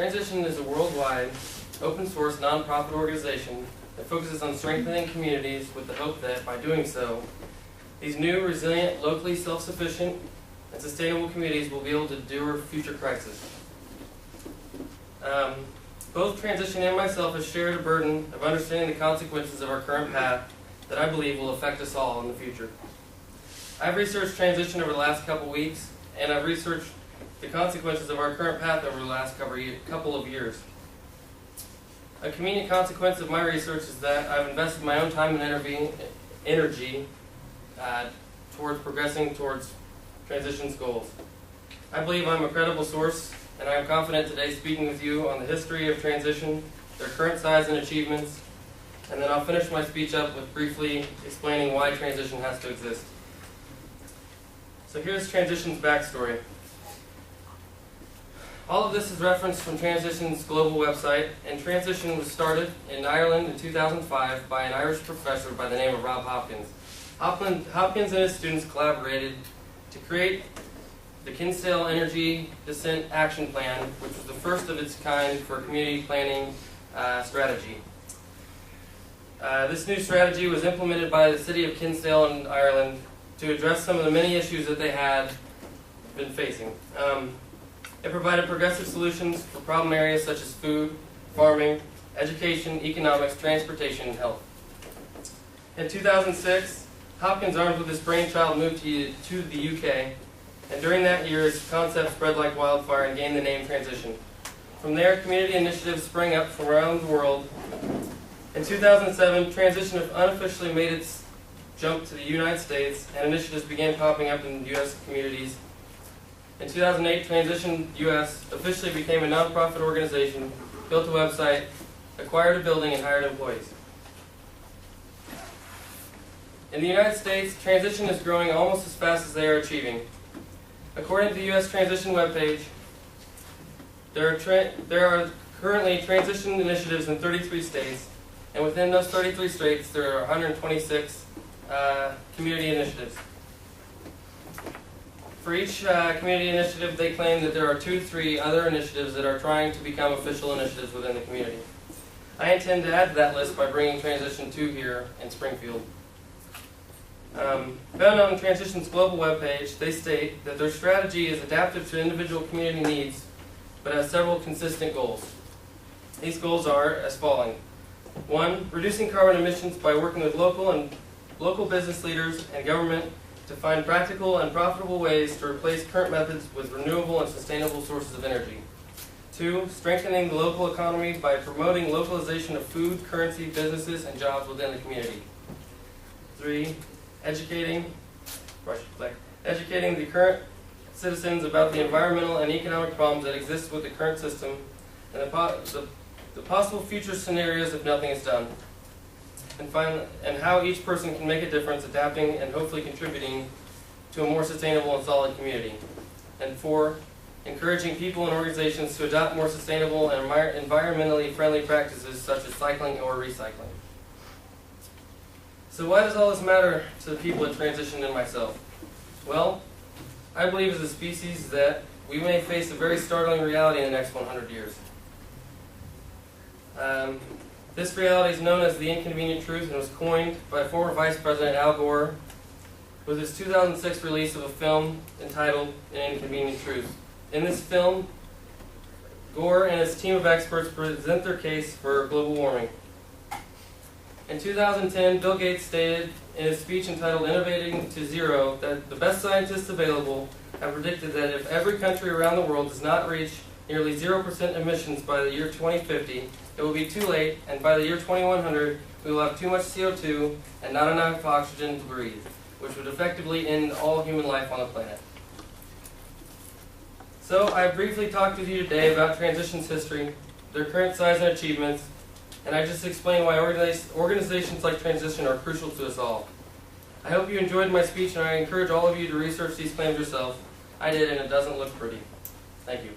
Transition is a worldwide, open-source, nonprofit organization that focuses on strengthening communities with the hope that, by doing so, these new, resilient, locally self-sufficient, and sustainable communities will be able to endure future crises. Both Transition and myself have shared a burden of understanding the consequences of our current path that I believe will affect us all in the future. I've researched Transition over the last couple weeks, and I've researched the consequences of our current path over the last couple of years. A convenient consequence of my research is that I've invested my own time and energy towards progressing towards Transition's goals. I believe I'm a credible source, and I am confident today speaking with you on the history of Transition, their current size and achievements, and then I'll finish my speech up with briefly explaining why Transition has to exist. So here's Transition's backstory. All of this is referenced from Transition's global website, and Transition was started in Ireland in 2005 by an Irish professor by the name of Rob Hopkins. Hopkins and his students collaborated to create the Kinsale Energy Descent Action Plan, which was the first of its kind for a community planning strategy. This new strategy was implemented by the city of Kinsale in Ireland to address some of the many issues that they had been facing. It provided progressive solutions for problem areas such as food, farming, education, economics, transportation, and health. In 2006, Hopkins, armed with his brainchild, moved to the UK, and during that year his concept spread like wildfire and gained the name Transition. From there, community initiatives sprang up from around the world. In 2007, Transition unofficially made its jump to the United States, and initiatives began popping up in U.S. communities. In 2008, Transition US officially became a nonprofit organization, built a website, acquired a building, and hired employees. In the United States, Transition is growing almost as fast as they are achieving. According to the U.S. Transition webpage, there are currently Transition initiatives in 33 states, and within those 33 states, there are 126 community initiatives. For each community initiative, they claim that there are 2 to 3 other initiatives that are trying to become official initiatives within the community. I intend to add to that list by bringing Transition 2 here in Springfield. Found on Transition's global webpage, they state that their strategy is adaptive to individual community needs, but has several consistent goals. These goals are as following. 1. Reducing carbon emissions by working with local business leaders and government to find practical and profitable ways to replace current methods with renewable and sustainable sources of energy. 2. Strengthening the local economy by promoting localization of food, currency, businesses, and jobs within the community. 3. Educating the current citizens about the environmental and economic problems that exist with the current system and the possible future scenarios if nothing is done. And how each person can make a difference, adapting and hopefully contributing to a more sustainable and solid community. And 4, encouraging people and organizations to adopt more sustainable and environmentally friendly practices such as cycling or recycling. So why does all this matter to the people at Transition and myself? Well, I believe as a species that we may face a very startling reality in the next 100 years. This reality is known as the inconvenient truth and was coined by former Vice President Al Gore with his 2006 release of a film entitled An Inconvenient Truth. In this film, Gore and his team of experts present their case for global warming. In 2010, Bill Gates stated in his speech entitled Innovating to Zero that the best scientists available have predicted that if every country around the world does not reach nearly 0% emissions by the year 2050, it will be too late, and by the year 2100, we will have too much CO2 and not enough oxygen to breathe, which would effectively end all human life on the planet. So, I briefly talked with you today about Transition's history, their current size and achievements, and I just explained why organizations like Transition are crucial to us all. I hope you enjoyed my speech, and I encourage all of you to research these claims yourself. I did, and it doesn't look pretty. Thank you.